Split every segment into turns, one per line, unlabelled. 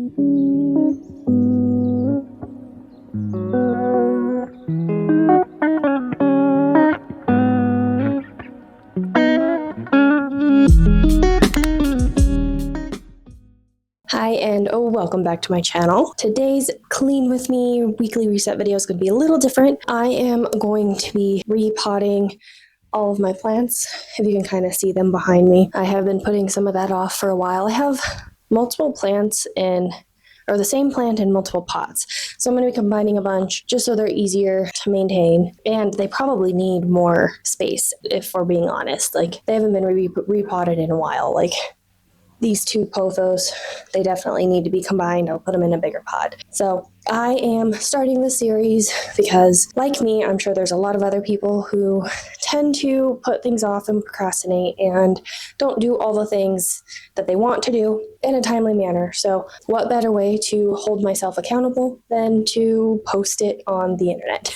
Hi and welcome back to my channel. Today's Clean With Me weekly reset video is going to be a little different. I am going to be repotting all of my plants. If you can kind of see them behind me. I have been putting some of that off for a while. I have multiple plants or the same plant in multiple pots. So I'm going to be combining a bunch just so they're easier to maintain. And they probably need more space, if we're being honest. Like, they haven't been repotted in a while. Like, these two pothos, they definitely need to be combined. I'll put them in a bigger pot. So I am starting this series because, like me, I'm sure there's a lot of other people who tend to put things off and procrastinate and don't do all the things that they want to do in a timely manner. So what better way to hold myself accountable than to post it on the internet?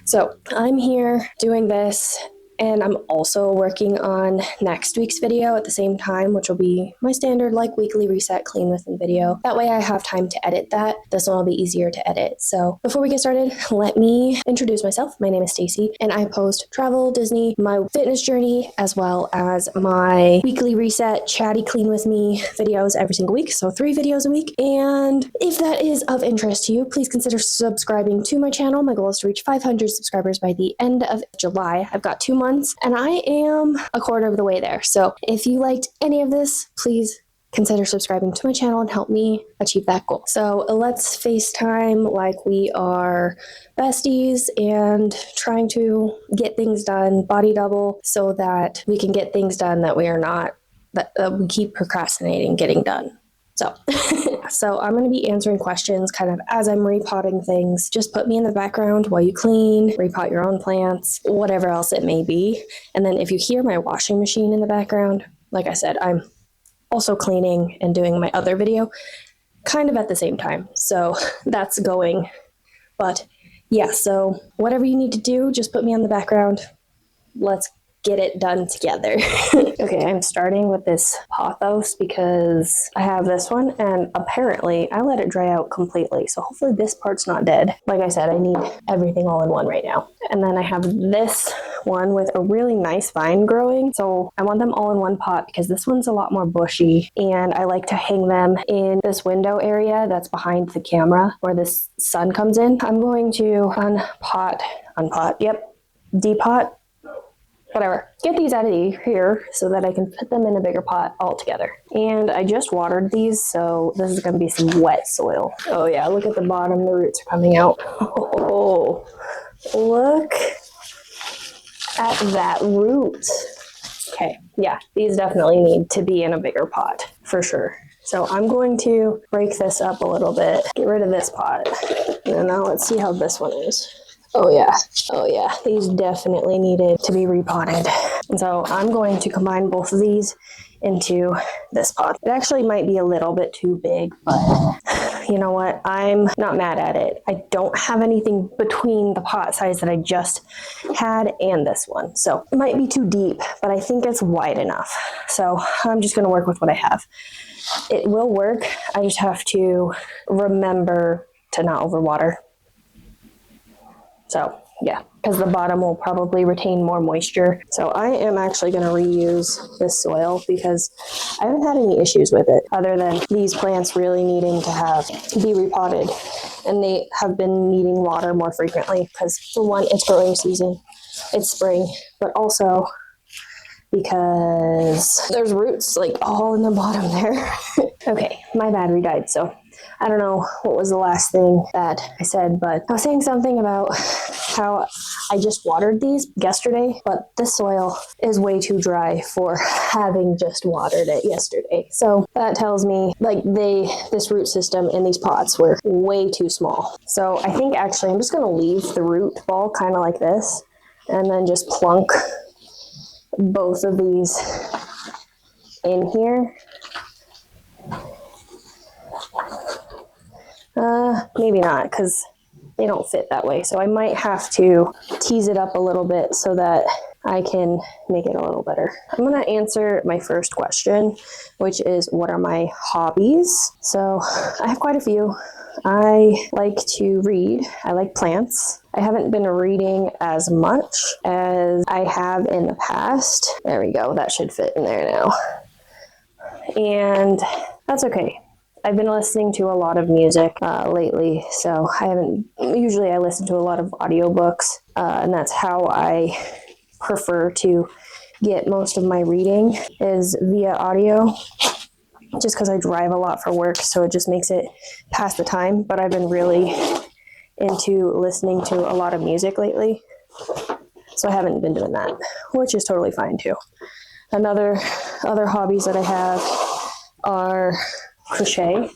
So I'm here doing this, and I'm also working on next week's video at the same time, which will be my standard weekly reset clean within video. That way I have time to edit that. This one will be easier to edit. So before we get started, let me introduce myself. My name is Stacy, and I post travel, Disney, my fitness journey, as well as my weekly reset Chatty Clean with me videos every single week. So 3 videos a week. And if that is of interest to you, please consider subscribing to my channel. My goal is to reach 500 subscribers by the end of July. I've got 2 months. And I am a quarter of the way there. So if you liked any of this, please consider subscribing to my channel and help me achieve that goal. So let's FaceTime like we are besties and trying to get things done, body double, so that we can get things done that we are not, that we keep procrastinating getting done. So I'm going to be answering questions kind of as I'm repotting things. Just put me in the background while you clean, repot your own plants, whatever else it may be. And then if you hear my washing machine in the background, like I said, I'm also cleaning and doing my other video kind of at the same time. So that's going. But yeah, so whatever you need to do, just put me on the background. Let's get it done together. Okay, I'm starting with this pothos because I have this one, and apparently I let it dry out completely. So hopefully this part's not dead. Like I said, I need everything all in one right now. And then I have this one with a really nice vine growing. So I want them all in one pot because this one's a lot more bushy, and I like to hang them in this window area that's behind the camera where this sun comes in. I'm going to depot, whatever, get these out of here so that I can put them in a bigger pot all together. And I just watered these, so this is going to be some wet soil. Oh yeah, look at the bottom, the roots are coming out. Oh, look at that root. Okay, yeah, these definitely need to be in a bigger pot for sure. So I'm going to break this up a little bit, get rid of this pot, and now let's see how this one is. Oh yeah, these definitely needed to be repotted. And so I'm going to combine both of these into this pot. It actually might be a little bit too big, but you know what? I'm not mad at it. I don't have anything between the pot size that I just had and this one. So it might be too deep, but I think it's wide enough. So I'm just gonna work with what I have. It will work. I just have to remember to not overwater. So yeah, because the bottom will probably retain more moisture. So I am actually going to reuse this soil because I haven't had any issues with it other than these plants really needing to be repotted. And they have been needing water more frequently because, for one, it's growing season, it's spring, but also because there's roots all in the bottom there. Okay, my battery died, so I don't know what was the last thing that I said, but I was saying something about how I just watered these yesterday, but this soil is way too dry for having just watered it yesterday. So that tells me this root system in these pots were way too small. So I think actually I'm just going to leave the root ball kind of like this and then just plunk both of these in here. Maybe not, because they don't fit that way. So I might have to tease it up a little bit so that I can make it a little better. I'm going to answer my first question, which is what are my hobbies? So I have quite a few. I like to read. I like plants. I haven't been reading as much as I have in the past. There we go. That should fit in there now. And that's okay. I've been listening to a lot of music lately, so usually I listen to a lot of audiobooks, and that's how I prefer to get most of my reading is via audio, just because I drive a lot for work, so it just makes it pass the time. But I've been really into listening to a lot of music lately, so I haven't been doing that, which is totally fine too. Other hobbies that I have are crochet,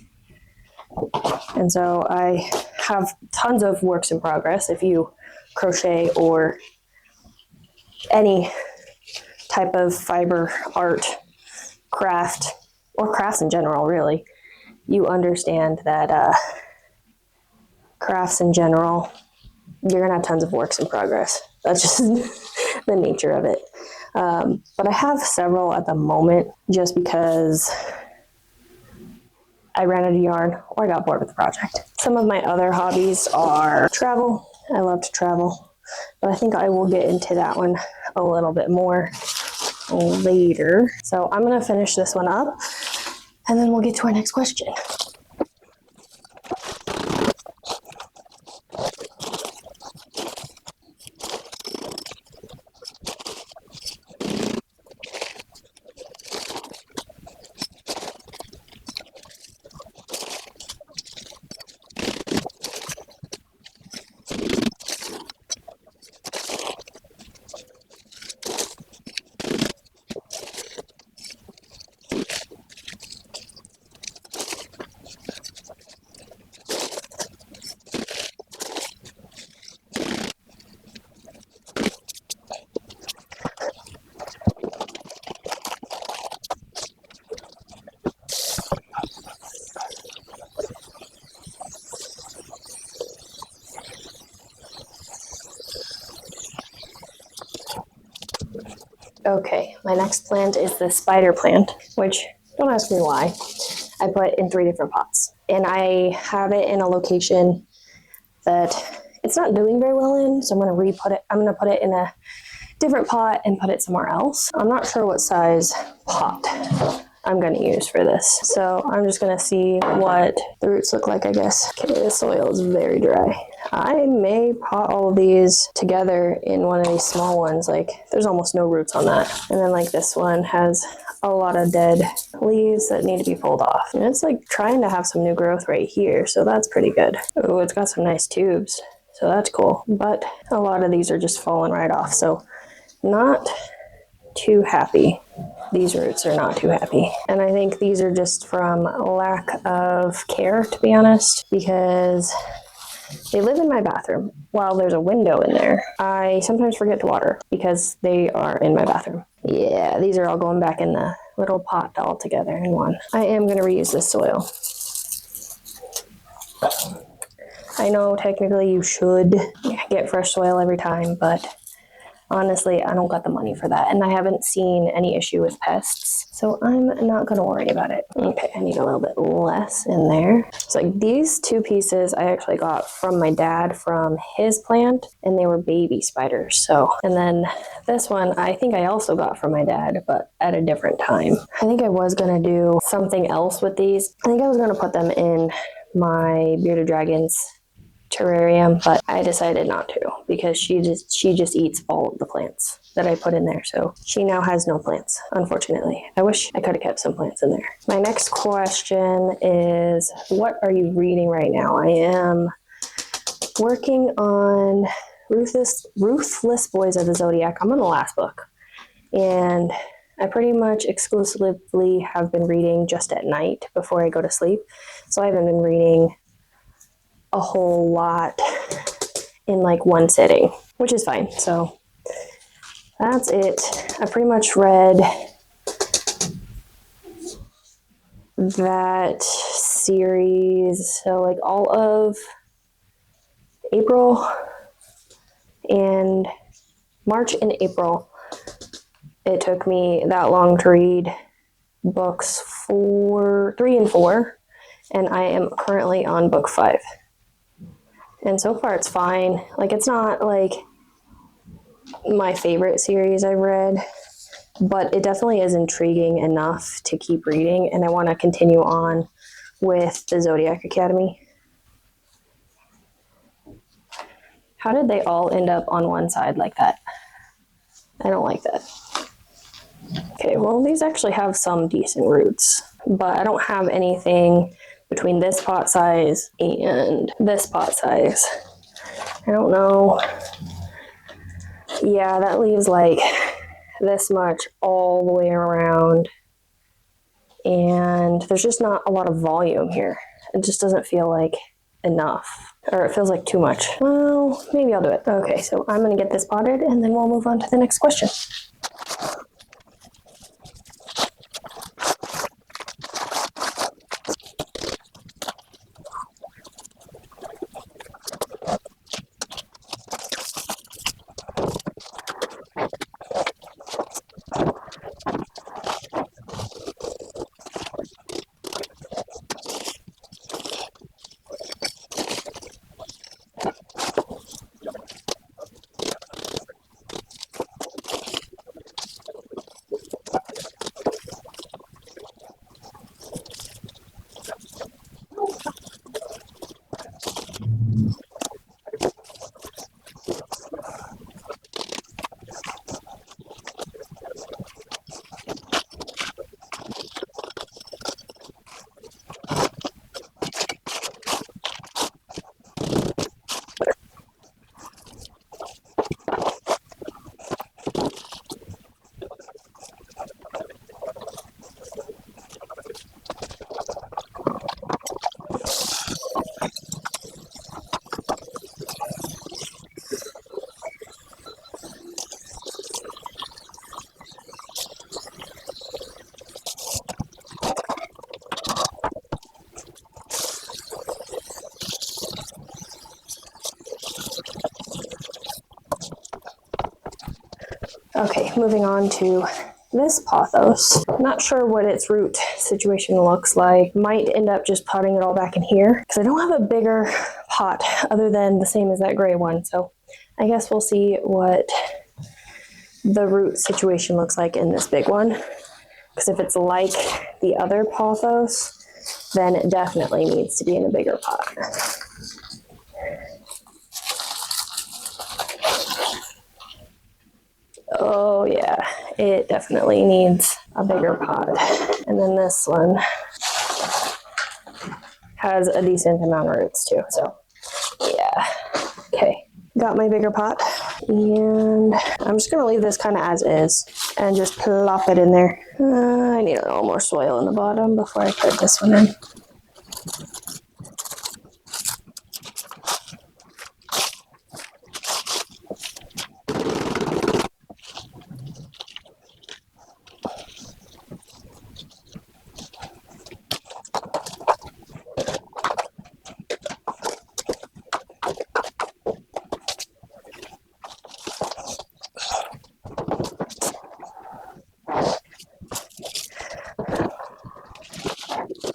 and so I have tons of works in progress. If you crochet or any type of fiber art, craft, or crafts in general, really, you understand that crafts in general, you're gonna have tons of works in progress. That's just the nature of it. But I have several at the moment just because I ran out of yarn or I got bored with the project. Some of my other hobbies are travel. I love to travel, but I think I will get into that one a little bit more later. So I'm going to finish this one up and then we'll get to our next question. Okay, my next plant is the spider plant, which don't ask me why. I put in 3 different pots, and I have it in a location that it's not doing very well in, so I'm going to put it in a different pot and put it somewhere else. I'm not sure what size pot I'm going to use for this, so I'm just going to see what the roots look like, I guess. Okay, the soil is very dry. I may pot all of these together in one of these small ones. Like, there's almost no roots on that. And then like this one has a lot of dead leaves that need to be pulled off. And it's like trying to have some new growth right here, so that's pretty good. Oh, it's got some nice tubes, so that's cool. But a lot of these are just falling right off, so not too happy. These roots are not too happy. And I think these are just from lack of care, to be honest, because they live in my bathroom. While there's a window in there, I sometimes forget to water because they are in my bathroom. Yeah, these are all going back in the little pot all together in one. I am going to reuse this soil. I know technically you should get fresh soil every time, but honestly, I don't got the money for that, and I haven't seen any issue with pests, so I'm not going to worry about it. Okay, I need a little bit less in there. So like these 2 pieces I actually got from my dad from his plant, and they were baby spiders. So, and then this one I think I also got from my dad, but at a different time. I think I was going to do something else with these. I think I was going to put them in my bearded dragons terrarium, but I decided not to because she just eats all of the plants that I put in there. So she now has no plants, unfortunately. I wish I could have kept some plants in there. My next question is, what are you reading right now? I am working on Ruthless Boys of the Zodiac. I'm on the last book, and I pretty much exclusively have been reading just at night before I go to sleep. So I haven't been reading a whole lot in like one sitting, which is fine. So that's it. I pretty much read that series, so like all of April and March and April it took me that long to read books 3 and 4, and I am currently on book 5. And so far it's fine. Like, it's not like my favorite series I've read, but it definitely is intriguing enough to keep reading, and I want to continue on with the Zodiac Academy. How did they all end up on one side like that? I don't like that. Okay, well, these actually have some decent roots, but I don't have anything between this pot size and this pot size. I don't know. Yeah, that leaves like this much all the way around, and there's just not a lot of volume here. It just doesn't feel like enough, or it feels like too much. Well, maybe I'll do it. Okay, so I'm gonna get this potted, and then we'll move on to the next question. Okay, moving on to this pothos. Not sure what its root situation looks like. Might end up just potting it all back in here because I don't have a bigger pot other than the same as that gray one. So I guess we'll see what the root situation looks like in this big one. Because if it's like the other pothos, then it definitely needs to be in a bigger pot. Oh yeah, it definitely needs a bigger pot. And then this one has a decent amount of roots too, so yeah. Okay, got my bigger pot, and I'm just gonna leave this kind of as is and just plop it in there. I need a little more soil in the bottom before I put this one in.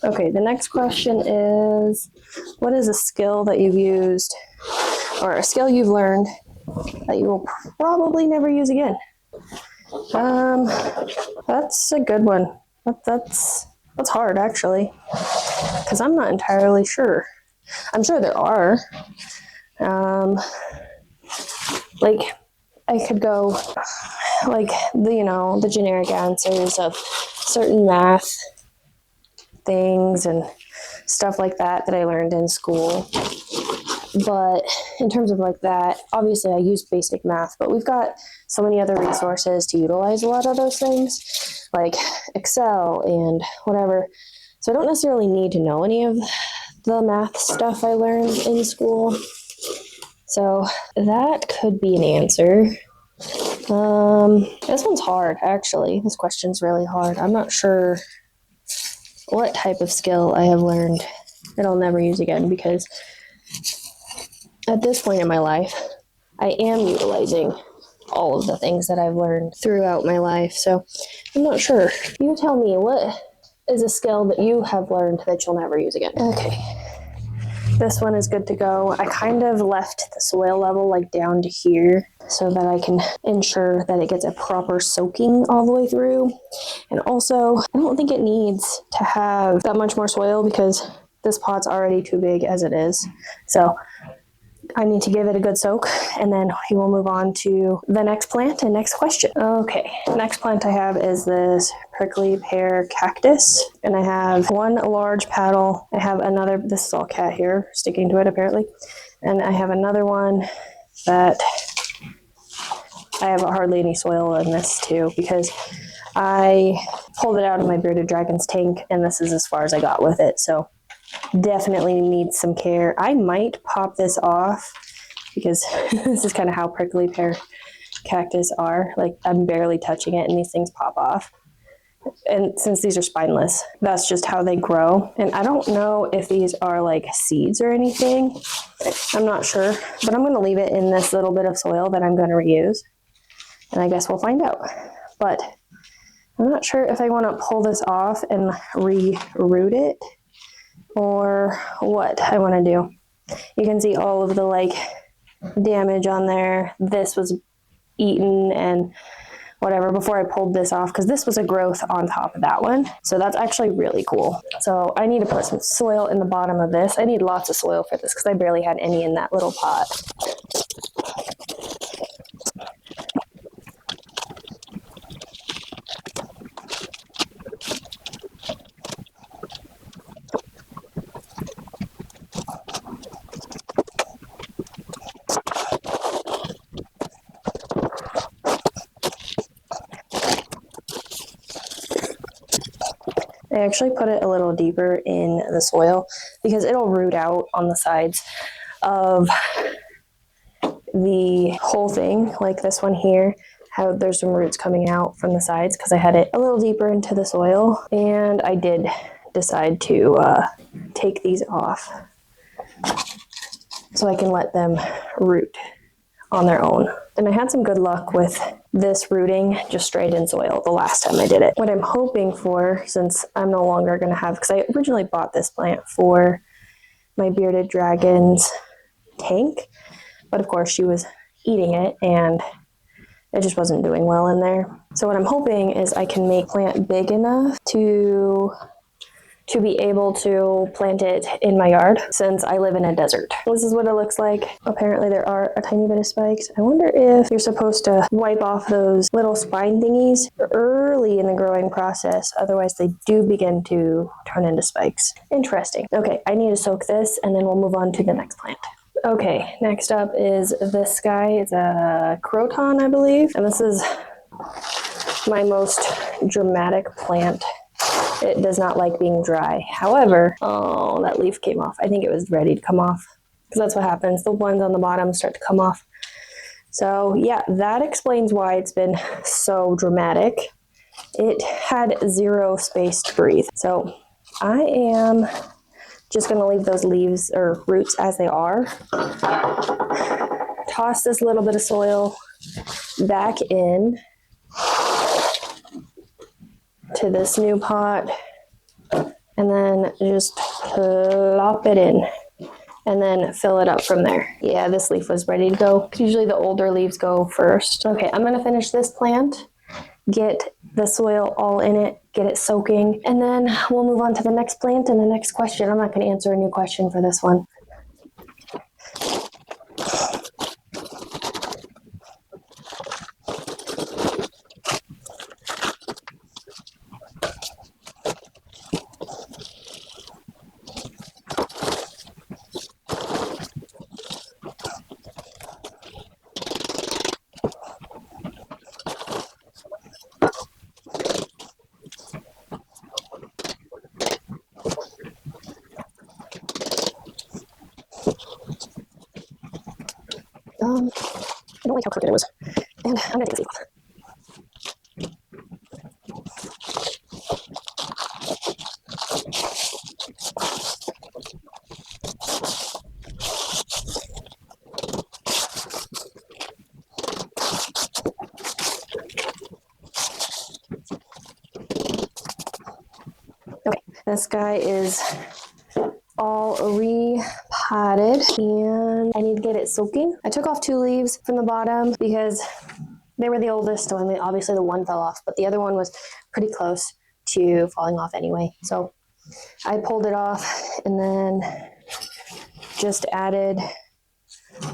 Okay, the next question is, what is a skill that you've used, or a skill you've learned that you will probably never use again? That's a good one. That's hard, actually, because I'm not entirely sure. I'm sure there are. Like, I could go, like, the generic answers of certain math things and stuff like that I learned in school. But in terms of like that, obviously I use basic math, but we've got so many other resources to utilize a lot of those things, like Excel and whatever. So I don't necessarily need to know any of the math stuff I learned in school. So that could be an answer. This one's hard, actually. This question's really hard. I'm not sure what type of skill I have learned that I'll never use again, because at this point in my life, I am utilizing all of the things that I've learned throughout my life. So I'm not sure. You tell me, what is a skill that you have learned that you'll never use again? Okay. This one is good to go. I kind of left the soil level like down to here so that I can ensure that it gets a proper soaking all the way through. And also, I don't think it needs to have that much more soil because this pot's already too big as it is. So I need to give it a good soak, and then we will move on to the next plant and next question. Okay, next plant I have is this prickly pear cactus, and I have one large paddle. I have another, this is all cat hair sticking to it apparently, and I have another one that I have hardly any soil in this too because I pulled it out of my bearded dragon's tank, and this is as far as I got with it, so definitely needs some care. I might pop this off because this is kind of how prickly pear cactus are. Like, I'm barely touching it and these things pop off. And since these are spineless, that's just how they grow. And I don't know if these are like seeds or anything. I'm not sure, but I'm going to leave it in this little bit of soil that I'm going to reuse. And I guess we'll find out. But I'm not sure if I want to pull this off and re-root it or what I want to do. You can see all of the like damage on there. This was eaten and whatever before I pulled this off because this was a growth on top of that one. So that's actually really cool. So I need to put some soil in the bottom of this. I need lots of soil for this because I barely had any in that little pot. I actually put it a little deeper in the soil because it'll root out on the sides of the whole thing, like this one here, how there's some roots coming out from the sides because I had it a little deeper into the soil, and I did decide to take these off so I can let them root on their own. And I had some good luck with this rooting just straight in soil the last time I did it. What I'm hoping for, since I'm no longer going to have, because I originally bought this plant for my bearded dragon's tank, but of course she was eating it and it just wasn't doing well in there. So what I'm hoping is I can make plant big enough to be able to plant it in my yard since I live in a desert. This is what it looks like. Apparently there are a tiny bit of spikes. I wonder if you're supposed to wipe off those little spine thingies early in the growing process. Otherwise they do begin to turn into spikes. Interesting. Okay, I need to soak this and then we'll move on to the next plant. Okay, next up is this guy. It's a croton, I believe. And this is my most dramatic plant. It does not like being dry. However, oh, that leaf came off. I think it was ready to come off because that's what happens. The ones on the bottom start to come off. So yeah, that explains why it's been so dramatic. It had zero space to breathe. So I am just going to leave those leaves or roots as they are. Toss this little bit of soil back in to this new pot and then just plop it in and then fill it up from there. Yeah, this leaf was ready to go. Usually the older leaves go first. Okay, I'm gonna finish this plant, get the soil all in it, get it soaking, and then we'll move on to the next plant and the next question. I'm not gonna answer a new question for this one. I don't like how crooked it was. And I'm gonna take this leaf off. This guy is all repotted and I need to get it soaking. I took off 2 leaves from the bottom because they were the oldest, so I mean, obviously the one fell off, but the other one was pretty close to falling off anyway. So I pulled it off and then just added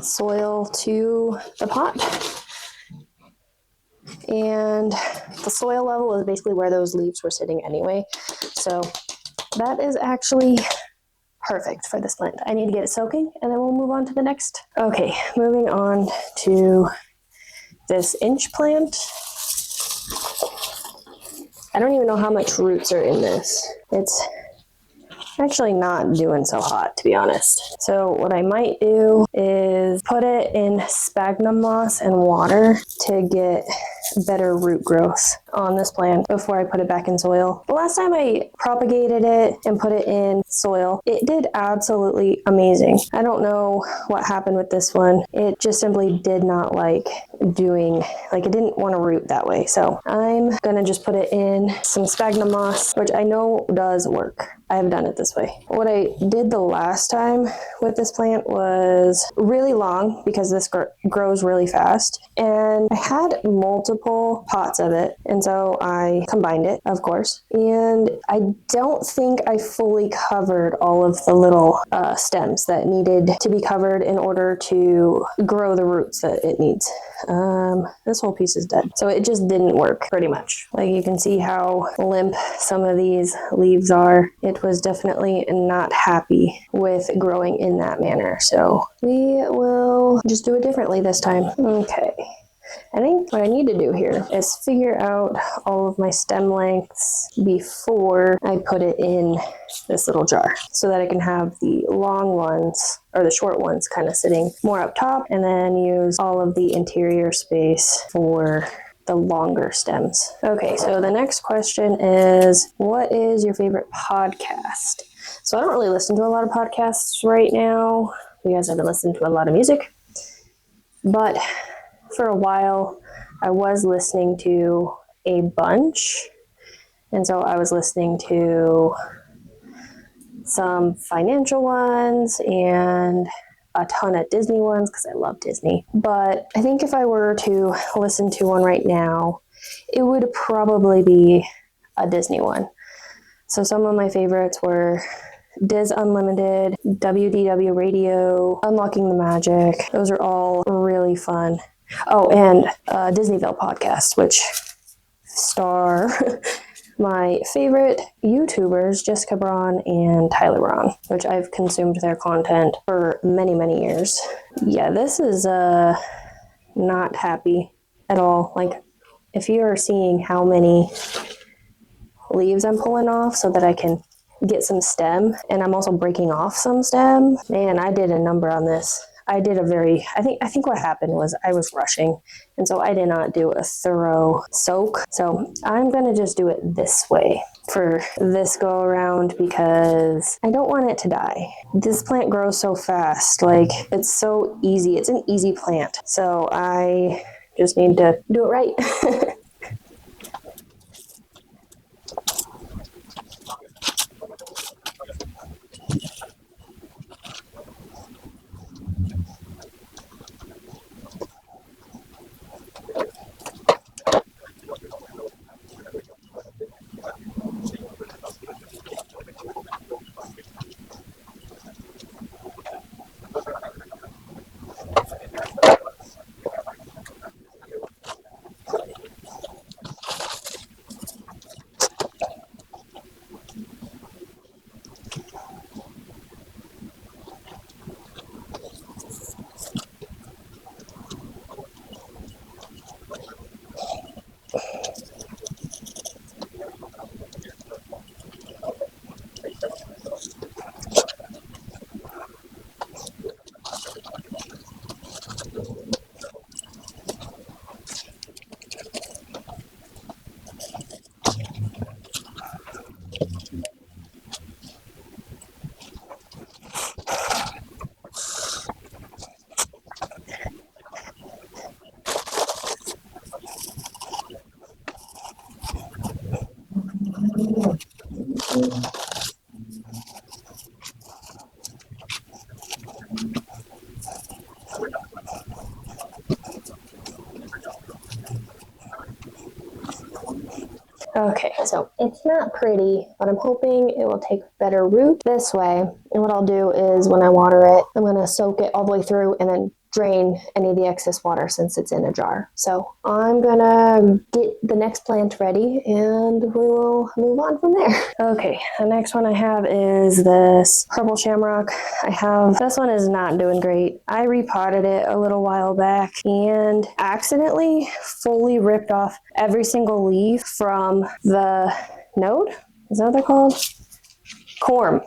soil to the pot. And the soil level is basically where those leaves were sitting anyway. So that is actually perfect for this plant. I need to get it soaking and then we'll move on to the next. Okay, moving on to this inch plant. I don't even know how much roots are in this. It's actually not doing so hot, to be honest. So what I might do is put it in sphagnum moss and water to get better root growth on this plant before I put it back in soil. The last time I propagated it and put it in soil, it did absolutely amazing. I don't know what happened with this one. It just simply did not like doing, like it didn't want to root that way. So I'm gonna just put it in some sphagnum moss, which I know does work. I have done it this way. What I did the last time with this plant was really long because this grows really fast. And I had multiple pots of it. And so I combined it, of course. And I don't think I fully covered all of the little stems that needed to be covered in order to grow the roots that it needs. This whole piece is dead. So it just didn't work pretty much. Like you can see how limp some of these leaves are. It was definitely not happy with growing in that manner. So we will just do it differently this time. Okay. I think what I need to do here is figure out all of my stem lengths before I put it in this little jar so that I can have the long ones or the short ones kind of sitting more up top and then use all of the interior space for the longer stems. Okay, so the next question is, what is your favorite podcast? So I don't really listen to a lot of podcasts right now because I've been listening to a lot of music, but for a while I was listening to a bunch, and so I was listening to some financial ones and a ton of Disney ones because I love Disney. But I think if I were to listen to one right now, it would probably be a Disney one. So some of my favorites were Diz Unlimited, WDW Radio, Unlocking the Magic. Those are all really fun. Oh, and Disneyville podcast, which star my favorite YouTubers, Jessica Braun and Tyler Braun, which I've consumed their content for many, many years. Yeah, this is not happy at all. Like, if you are seeing how many leaves I'm pulling off so that I can get some stem, and I'm also breaking off some stem, man, I did a number on this. I think what happened was I was rushing, and so I did not do a thorough soak. So I'm going to just do it this way for this go around because I don't want it to die. This plant grows so fast. Like, it's so easy. It's an easy plant. So I just need to do it right. Okay, so it's not pretty, but I'm hoping it will take better root this way. And what I'll do is when I water it, I'm going to soak it all the way through and then drain any of the excess water since it's in a jar. So I'm going to get the next plant ready and we will move on from there. Okay, the next one I have is this purple shamrock. This one is not doing great. I repotted it a little while back and accidentally fully ripped off every single leaf from the node. Is that what they're called? Corm.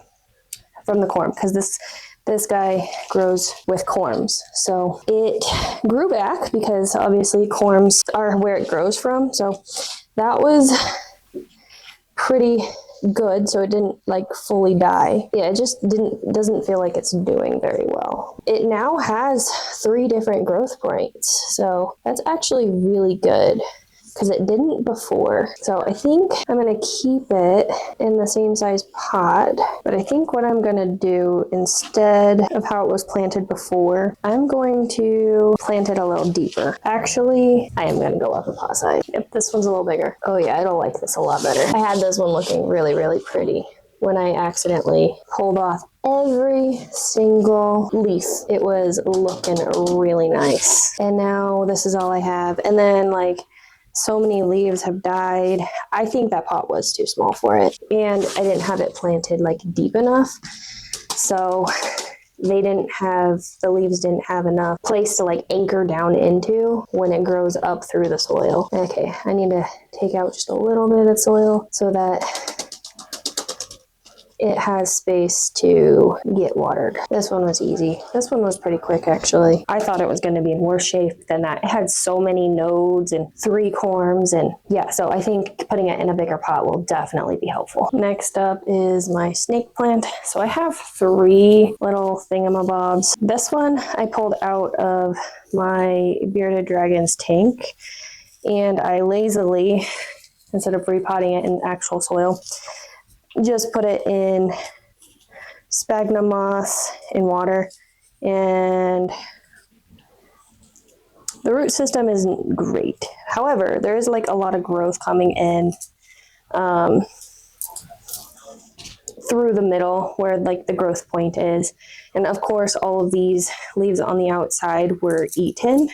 From the corm, because this guy grows with corms. So it grew back because obviously corms are where it grows from. So that was pretty good. So it didn't like fully die. Yeah, it just doesn't feel like it's doing very well. It now has 3 different growth points. So that's actually really good, because it didn't before. So I think I'm gonna keep it in the same size pot, but I think what I'm gonna do instead of how it was planted before, I'm going to plant it a little deeper. Actually, I am gonna go up a pot size. Yep, this one's a little bigger. Oh yeah, I don't like this a lot better. I had this one looking really, really pretty when I accidentally pulled off every single leaf. It was looking really nice. And now this is all I have. And then like, so many leaves have died. I think that pot was too small for it. And I didn't have it planted like deep enough. So the leaves didn't have enough place to like anchor down into when it grows up through the soil. Okay, I need to take out just a little bit of soil so that it has space to get watered. This one was easy. This one was pretty quick, actually. I thought it was going to be in worse shape than that. It had so many nodes and 3 corms, and yeah, so I think putting it in a bigger pot will definitely be helpful. Next up is my snake plant. So I have 3 little thingamabobs. This one I pulled out of my bearded dragon's tank, and I lazily, instead of repotting it in actual soil, just put it in sphagnum moss in water, and the root system isn't great. However, there is like a lot of growth coming in through the middle where like the growth point is. And of course, all of these leaves on the outside were eaten.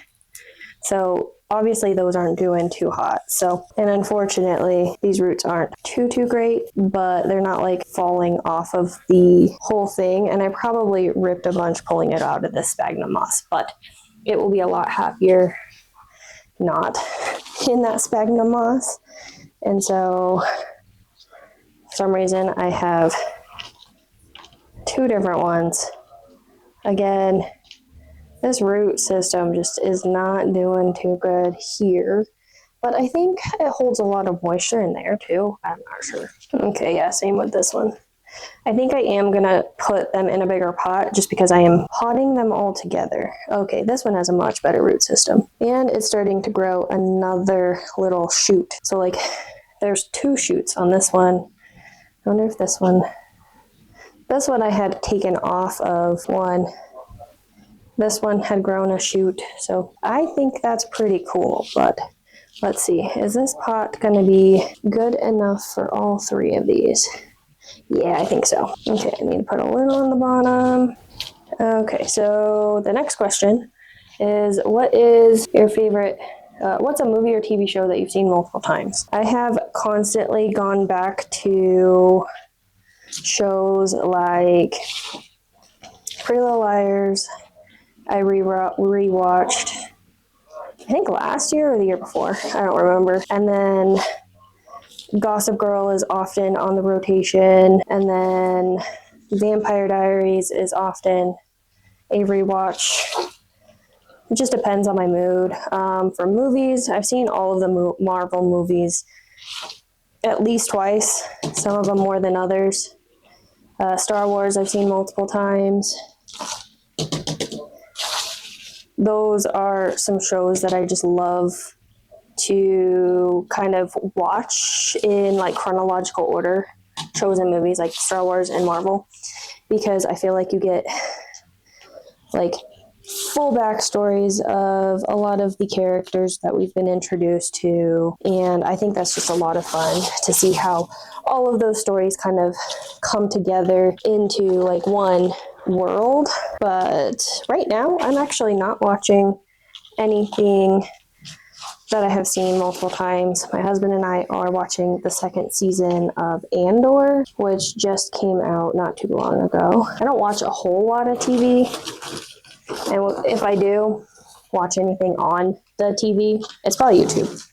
So obviously those aren't doing too hot. So, and unfortunately these roots aren't too great, but they're not like falling off of the whole thing. And I probably ripped a bunch pulling it out of the sphagnum moss, but it will be a lot happier not in that sphagnum moss. And so for some reason I have 2 different ones. Again, this root system just is not doing too good here, but I think it holds a lot of moisture in there too. I'm not sure. Okay, yeah, same with this one. I think I am gonna put them in a bigger pot just because I am potting them all together. Okay, this one has a much better root system, and it's starting to grow another little shoot. So like, there's 2 shoots on this one. I wonder if this one I had taken off of one. This one had grown a shoot, so I think that's pretty cool, but let's see. Is this pot going to be good enough for all 3 of these? Yeah, I think so. Okay, I need to put a lid on the bottom. Okay, so the next question is, what is your favorite, what's a movie or TV show that you've seen multiple times? I have constantly gone back to shows like Pretty Little Liars. I rewatched, I think last year or the year before, I don't remember. And then Gossip Girl is often on the rotation, and then Vampire Diaries is often a rewatch. It just depends on my mood. For movies, I've seen all of the Marvel movies at least twice, some of them more than others. Star Wars I've seen multiple times. Those are some shows that I just love to kind of watch in like chronological order, shows and movies like Star Wars and Marvel, because I feel like you get like full backstories of a lot of the characters that we've been introduced to, and I think that's just a lot of fun to see how all of those stories kind of come together into like one world. But right now, I'm actually not watching anything that I have seen multiple times. My husband and I are watching the second season of Andor, which just came out not too long ago. I don't watch a whole lot of TV, and if I do watch anything on the TV, it's probably YouTube.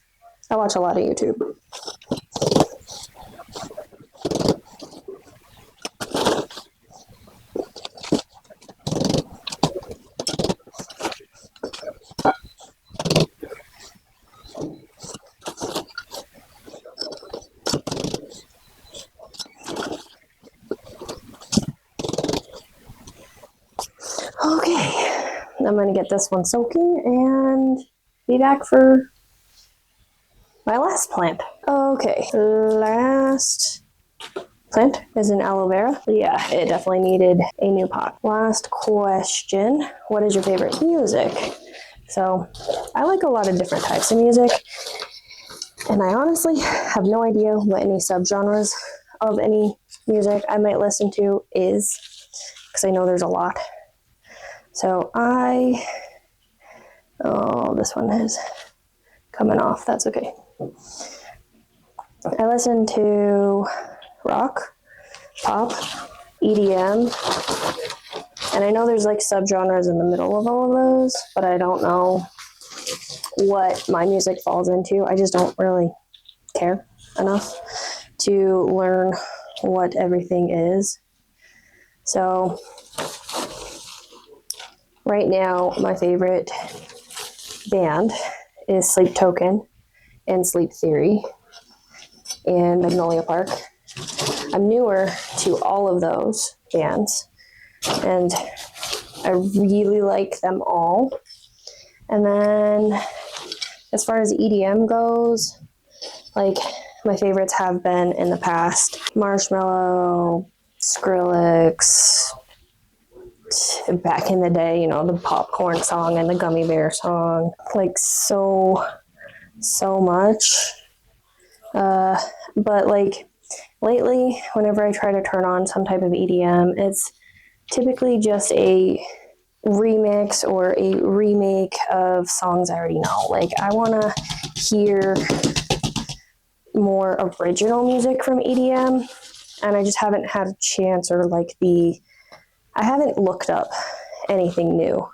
I watch a lot of YouTube. Okay, I'm gonna get this one soaking and be back for my last plant. Okay, last plant is an aloe vera. Yeah, it definitely needed a new pot. Last question, what is your favorite music? So I like a lot of different types of music, and I honestly have no idea what any subgenres of any music I might listen to is, because I know there's a lot. So this one is coming off, that's okay. I listen to rock, pop, EDM, and I know there's like subgenres in the middle of all of those, but I don't know what my music falls into. I just don't really care enough to learn what everything is. So right now, my favorite band is Sleep Token and Sleep Theory and Magnolia Park. I'm newer to all of those bands, and I really like them all. And then as far as EDM goes, like my favorites have been in the past Marshmello, Skrillex, back in the day, you know, the popcorn song and the gummy bear song, like so much. But like lately, whenever I try to turn on some type of EDM, it's typically just a remix or a remake of songs I already know. Like I want to hear more original music from EDM, and I just haven't had a chance, or like I haven't looked up anything new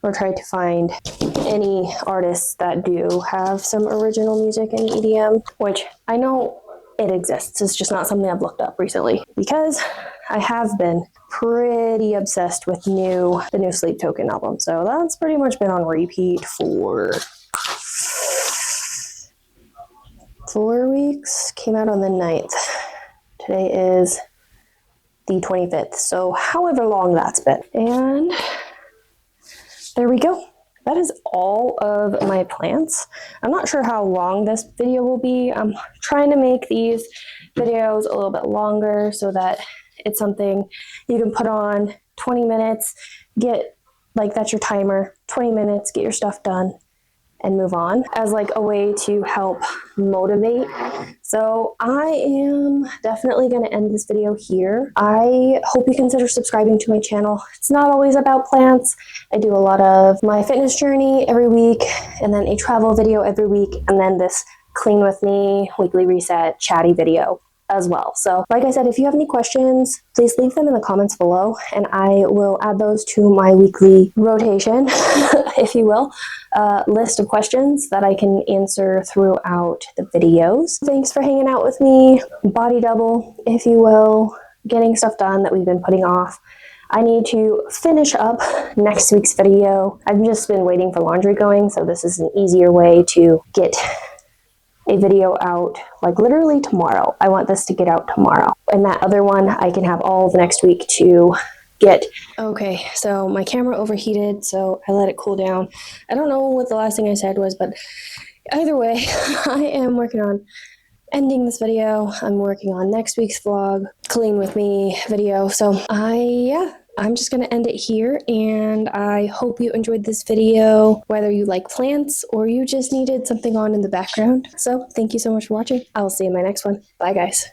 or tried to find any artists that do have some original music in EDM, which I know it exists. It's just not something I've looked up recently, because I have been pretty obsessed with the new Sleep Token album. So that's pretty much been on repeat for 4 weeks. Came out on the 9th. Today is the 25th. So however long that's been. And there we go. That is all of my plants. I'm not sure how long this video will be. I'm trying to make these videos a little bit longer so that it's something you can put on 20 minutes, get, like, that's your timer, 20 minutes, get your stuff done, and move on, as like a way to help motivate. So I am definitely going to end this video here. I hope you consider subscribing to my channel. It's not always about plants. I do a lot of my fitness journey every week, and then a travel video every week, and then this clean with me weekly reset chatty video as well. So like I said, if you have any questions, please leave them in the comments below, and I will add those to my weekly rotation, if you will, list of questions that I can answer throughout the videos. Thanks for hanging out with me. Body double, if you will, getting stuff done that we've been putting off. I need to finish up next week's video. I've just been waiting for laundry going, so this is an easier way to get a video out, like literally tomorrow. I want this to get out tomorrow. And that other one, I can have all of next week to get. Okay, so my camera overheated, so I let it cool down. I don't know what the last thing I said was, but either way, I am working on ending this video. I'm working on next week's vlog, clean with me video. So I'm just going to end it here, and I hope you enjoyed this video, whether you like plants or you just needed something on in the background. So thank you so much for watching. I will see you in my next one. Bye, guys.